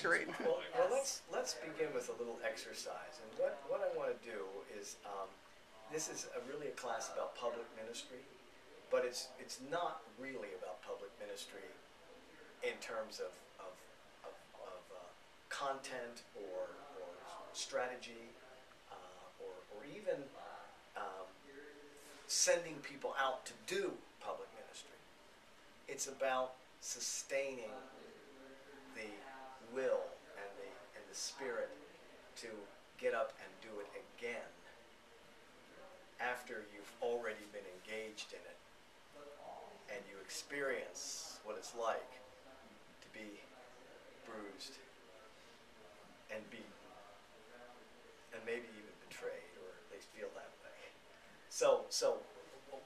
nurturing. Well, let's begin with a little exercise. And what I want to do is, this is really a class about public ministry, but it's not really about public ministry in terms of content or strategy or even sending people out to do public ministry. It's about sustaining the will and the spirit to get up and do it again after you've already been engaged in it and you experience what it's like to be bruised and beaten and maybe even betrayed, or at least feel that way. So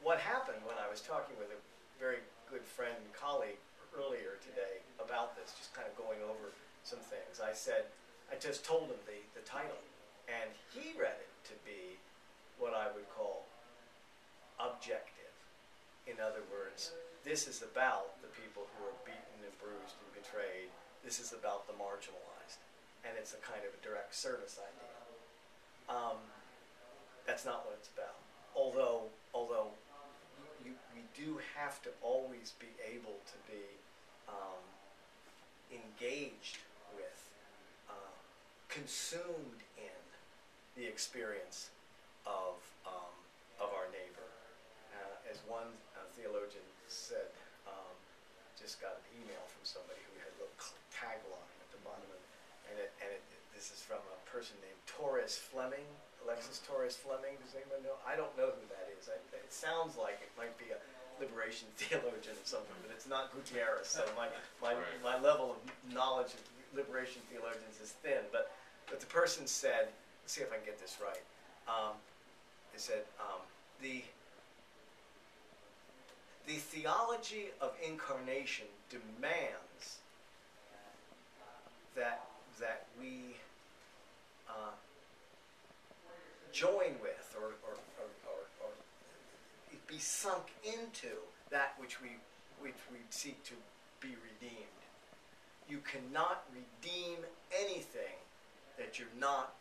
what happened when I was talking with a very good friend and colleague earlier today about this, just kind of going over some things, I just told him the title, and he read it to be what I would call objective. In other words, this is about the people who are beaten and bruised and betrayed. This is about the marginalized. And it's a kind of a direct service idea. That's not what it's about. Although we do have to always be able to be engaged with, consumed in the experience of our neighbor. As one theologian said, just got an email from somebody who had a little tagline at the bottom of it, this is from a person named Torres Fleming, Alexis Torres Fleming. Does anyone know? I don't know who that is. It sounds like it might be a liberation theologian or something, but it's not Gutierrez. So my level of knowledge of liberation theologians is thin. But the person said, let's see if I can get this right. They said the theology of incarnation demands that we join with or be sunk into that which we seek to be redeemed. You cannot redeem anything that you're not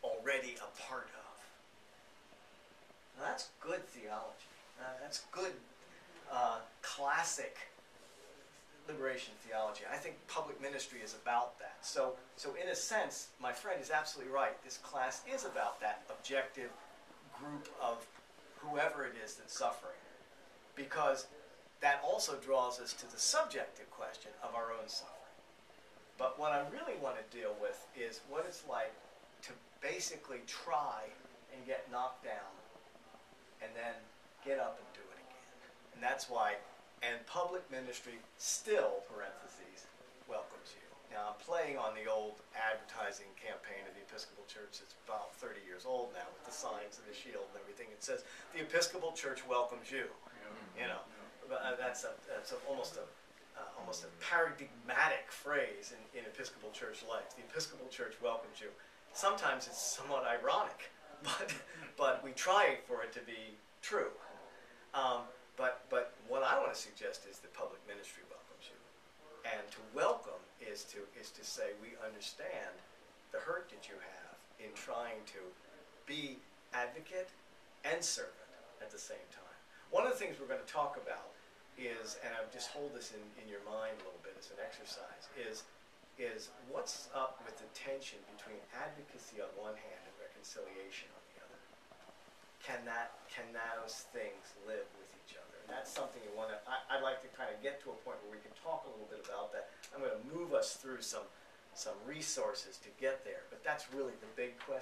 already a part of. Now, that's good theology. That's good classic liberation theology. I think public ministry is about that. So in a sense, my friend is absolutely right. This class is about that objective group of whoever it is that's suffering, because that also draws us to the subjective question of our own suffering. But what I really want to deal with is what it's like to basically try and get knocked down and then get up and do it again. And that's why, and public ministry still, parentheses, welcomes you. Now, I'm playing on the old advertising campaign of the Episcopal Church. It's about 30 years old now, with the signs and the shield and everything. It says, the Episcopal Church welcomes you. You know, that's almost a paradigmatic phrase in Episcopal Church life. The Episcopal Church welcomes you. Sometimes it's somewhat ironic, but we try for it to be true. But what I want to suggest is that public ministry welcomes you. And to welcome is to say we understand the hurt that you have in trying to be advocate and servant at the same time. One of the things we're going to talk about is, and I'll just hold this in your mind a little bit as an exercise, is what's up with the tension between advocacy on one hand and reconciliation on the other. Can those things live with each other? And that's something I'd like to kind of get to a point where we can talk a little bit about that. I'm going to move us through some resources to get there, but that's really the big question.